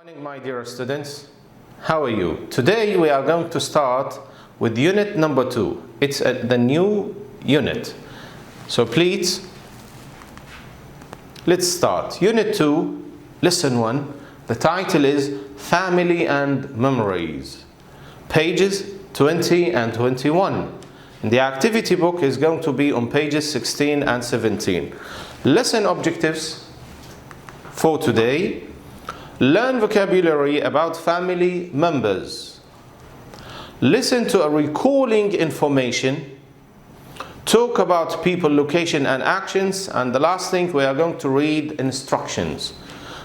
Morning, my dear students. How are you? Today we are going to start with unit number 2. It's the new unit. So please, let's start. Unit 2, lesson 1. The title is Family and Memories. Pages 20 and 21. And the activity book is going to be on pages 16 and 17. Lesson objectives for today. Learn vocabulary about family members. Listen to a recalling information. Talk about people, location and actions. And the last thing, we are going to read instructions.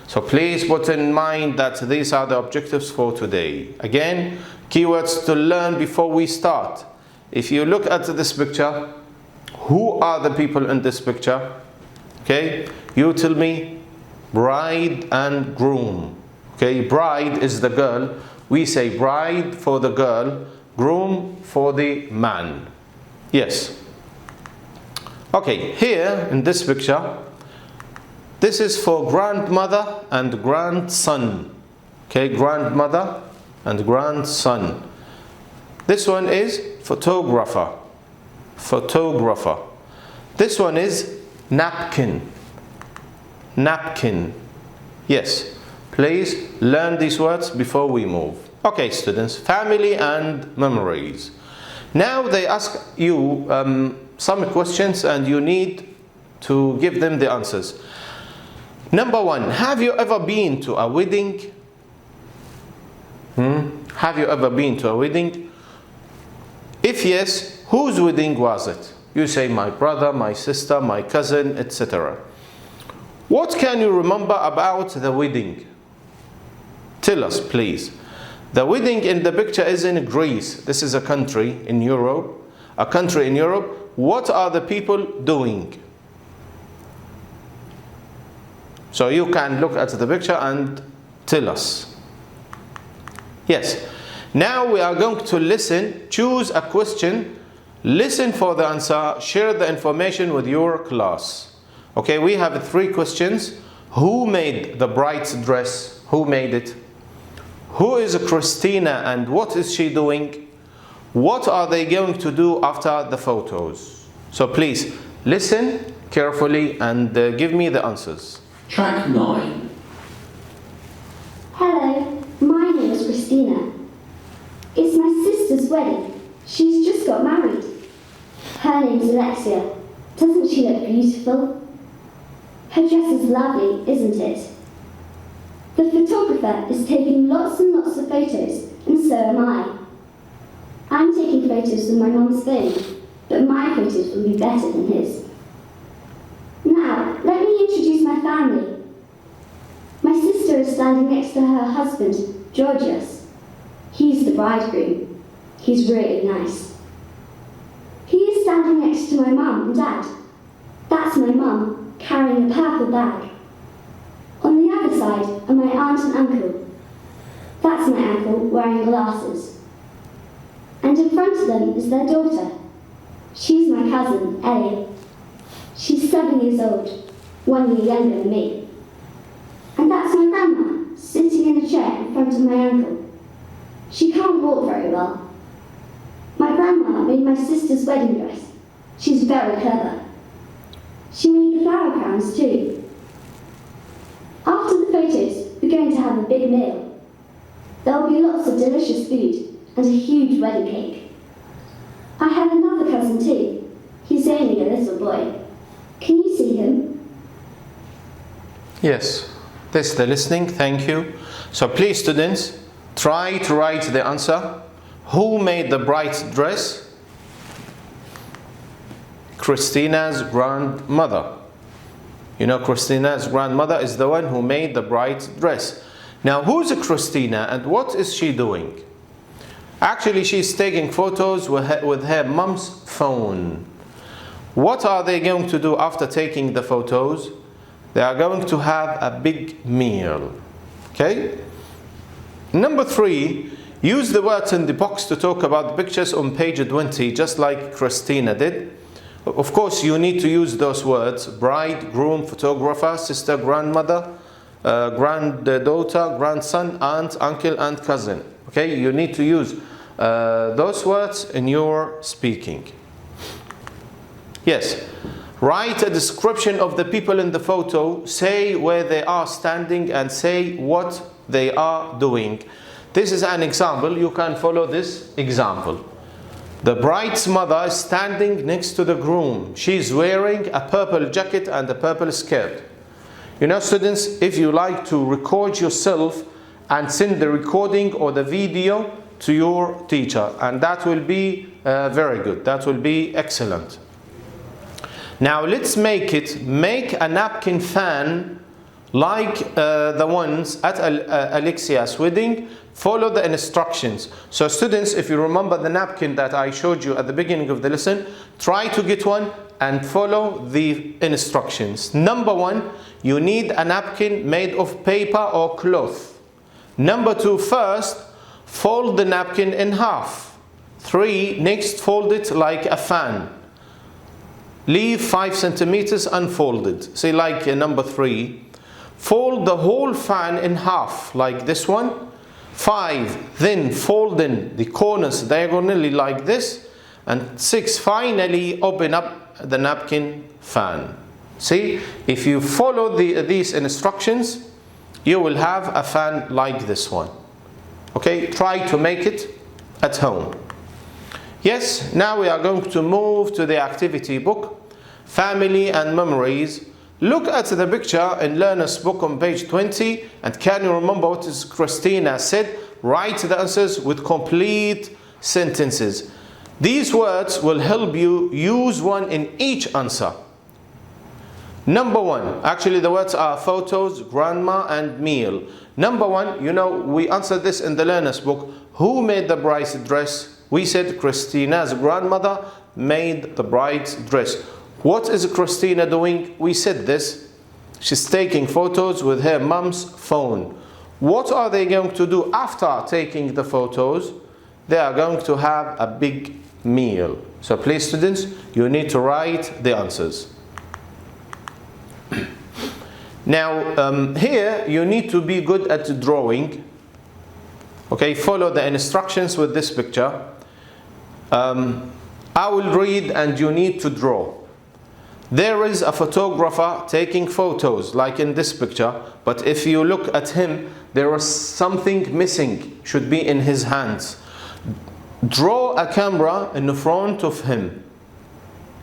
So please put in mind that these are the objectives for today. Again, keywords to learn before we start. If you look at this picture, who are the people in this picture? Okay, you tell me. Bride and groom. Okay, bride is the girl. We say bride for the girl, groom for the man. Yes. Okay, here in this picture, this is for grandmother and grandson. Okay, grandmother and grandson. This one is photographer. Photographer. This one is napkin. Napkin. Yes, please learn these words before we move. Okay, students, family and memories. Now they ask you some questions and you need to give them the answers. Number 1, have you ever been to a wedding? Have you ever been to a wedding? If yes, whose wedding was it? You say my brother, my sister, my cousin, etc. What can you remember about the wedding? Tell us, please. The wedding in the picture is in Greece. This is a country in Europe. A country in Europe. What are the people doing? So you can look at the picture and tell us. Yes. Now we are going to listen. Choose a question. Listen for the answer. Share the information with your class. Okay, we have 3 questions. Who made the bride's dress? Who made it? Who is Christina and what is she doing? What are they going to do after the photos? So please, listen carefully and give me the answers. Track 9. Hello, my name is Christina. It's my sister's wedding. She's just got married. Her name's Alexia. Doesn't she look beautiful? Her dress is lovely, isn't it? The photographer is taking lots and lots of photos, and so am I. I'm taking photos with my mum's phone, but my photos will be better than his. Now, let me introduce my family. My sister is standing next to her husband, Georgios. He's the bridegroom. He's really nice. He is standing next to my mum and dad. That's my mum, carrying a purple bag. On the other side are my aunt and uncle. That's my uncle wearing glasses. And in front of them is their daughter. She's my cousin, Ellie. She's 7 years old, 1 year younger than me. And that's my grandma, sitting in a chair in front of my uncle. She can't walk very well. My grandma made my sister's wedding dress. She's very clever. She made the flower crowns too. After the photos, we're going to have a big meal. There will be lots of delicious food and a huge wedding cake. I have another cousin too. He's only a little boy. Can you see him? Yes, that's the listening. Thank you. So please, students, try to write the answer. Who made the bride's dress? Christina's grandmother. You know, Christina's grandmother is the one who made the bride's dress. Now, who's Christina and what is she doing? Actually, she's taking photos with her mom's phone. What are they going to do after taking the photos? They are going to have a big meal. Okay? Number 3, use the words in the box to talk about the pictures on page 20, just like Christina did. Of course, you need to use those words: bride, groom, photographer, sister, grandmother, granddaughter, grandson, aunt, uncle, and cousin. Okay, you need to use those words in your speaking. Yes, write a description of the people in the photo, say where they are standing and say what they are doing. This is an example, you can follow this example. The bride's mother is standing next to the groom. She's wearing a purple jacket and a purple skirt. You know, students, if you like to record yourself and send the recording or the video to your teacher, and that will be very good, that will be excellent. Now let's make a napkin fan like the ones at Alexia's wedding. Follow the instructions. So students, if you remember the napkin that I showed you at the beginning of the lesson, try to get one and follow the instructions. Number 1, you need a napkin made of paper or cloth. Number 2, first, fold the napkin in half. 3, next, fold it like a fan. Leave 5 centimeters unfolded. Say like number 3. Fold the whole fan in half, like this one. 5, then fold in the corners diagonally like this. And 6, finally open up the napkin fan. See, if you follow these instructions, you will have a fan like this one. Okay, try to make it at home. Yes, now we are going to move to the activity book, Family and Memories. Look at the picture in Learner's Book on page 20, and can you remember what Christina said? Write the answers with complete sentences. These words will help you use one in each answer. Number 1, actually the words are photos, grandma, and meal. Number 1, you know, we answered this in the Learner's Book. Who made the bride's dress? We said Christina's grandmother made the bride's dress. What is Christina doing? We said this. She's taking photos with her mom's phone. What are they going to do after taking the photos? They are going to have a big meal. So please students, you need to write the answers. Now here you need to be good at drawing. Okay, follow the instructions with this picture. I will read and you need to draw. There is a photographer taking photos like in this picture, but if you look at him, there is something missing, should be in his hands. Draw a camera in front of him.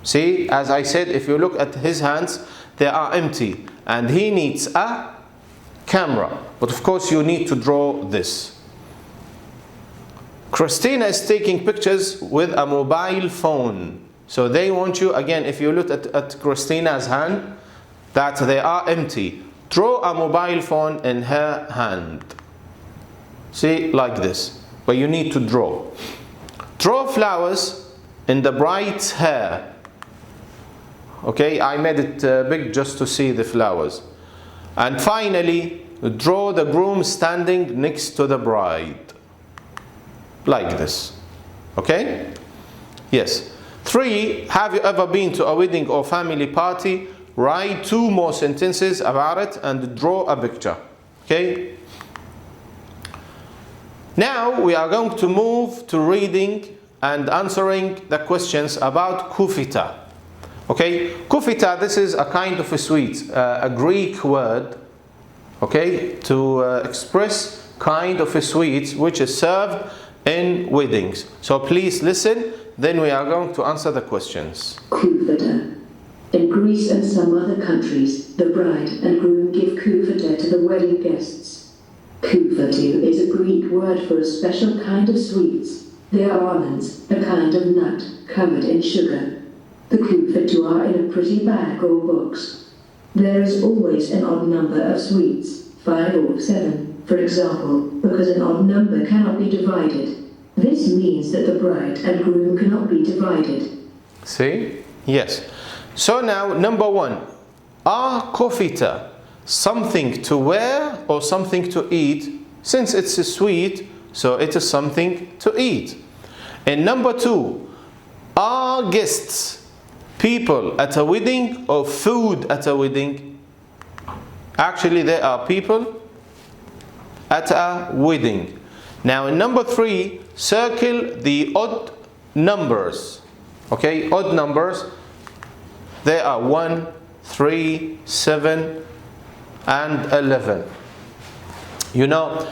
See, as I said, if you look at his hands, they are empty and he needs a camera, but of course you need to draw this. Christina is taking pictures with a mobile phone. So they want you, again, if you look at Christina's hand, that they are empty. Draw a mobile phone in her hand. See, like this. But you need to draw. Draw flowers in the bride's hair. Okay, I made it big just to see the flowers. And finally, draw the groom standing next to the bride. Like this. Okay? Yes. 3, have you ever been to a wedding or family party? Write 2 more sentences about it and draw a picture. Okay? Now we are going to move to reading and answering the questions about kufita. Okay? Kufita, this is a kind of a sweet, a Greek word, okay, to express kind of a sweet which is served in weddings. So please listen. Then we are going to answer the questions. Kufita. In Greece and some other countries, the bride and groom give kufita to the wedding guests. Kufatu is a Greek word for a special kind of sweets. They are almonds, a kind of nut, covered in sugar. The kufatu are in a pretty bag or box. There is always an odd number of sweets, 5 or 7, for example, because an odd number cannot be divided. This means that the bride and groom cannot be divided. See? Yes. So now, number 1. Are kufita something to wear or something to eat? Since it's a sweet, so it is something to eat. And number 2. Are guests people at a wedding or food at a wedding? Actually, there are people at a wedding. Now in number 3, circle the odd numbers. Okay, odd numbers. There are 1, 3, 7, and 11. You know,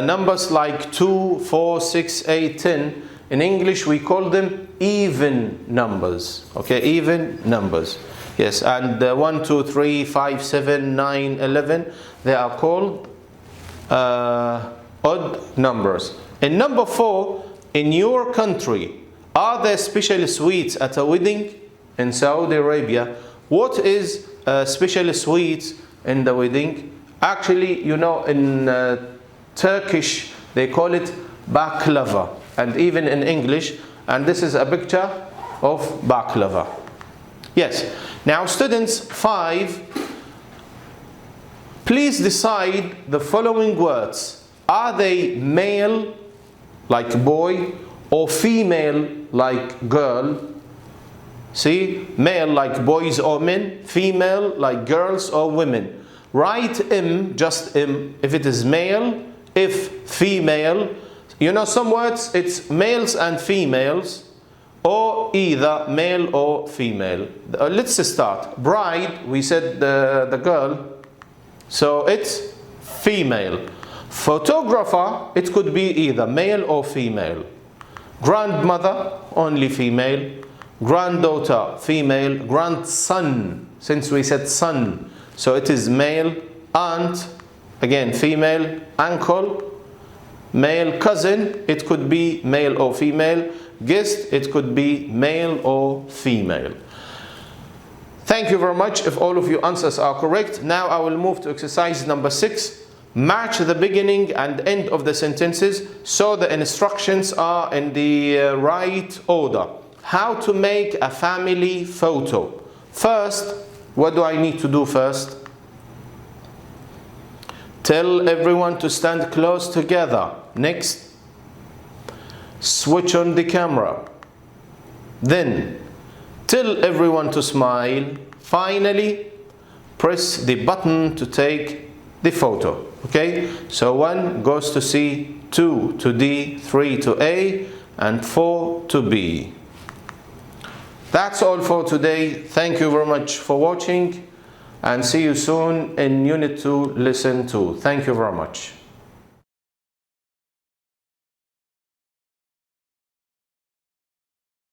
numbers like 2, 4, 6, 8, 10, in English we call them even numbers. Okay, even numbers. Yes, and 1, 2, 3, 5, 7, 9, 11, they are called odd numbers. In number 4, in your country, are there special sweets at a wedding? In Saudi Arabia, what is special sweets in the wedding? Actually, you know, in Turkish they call it baklava, and even in English, and this is a picture of baklava. Yes. Now students, 5, please decide the following words. Are they male, like boy, or female, like girl? See, male like boys or men, female like girls or women. Write M, just M, if it is male, if female. You know, some words it's males and females, or either male or female. Let's start. Bride, we said the girl, so it's female. Photographer, it could be either male or female. Grandmother, only female. Granddaughter, female. Grandson, since we said son, so it is male. Aunt, again female. Uncle, male. Cousin, it could be male or female. Guest, it could be male or female. Thank you very much if all of your answers are correct. Now I will move to exercise number 6. Match the beginning and end of the sentences so the instructions are in the right order. How to make a family photo. First, what do I need to do first? Tell everyone to stand close together. Next, switch on the camera. Then, tell everyone to smile. Finally, press the button to take the photo. Okay, so 1 goes to C, 2 to D, 3 to A, and 4 to B. That's all for today. Thank you very much for watching, and see you soon in Unit 2, Lesson 2. Thank you very much.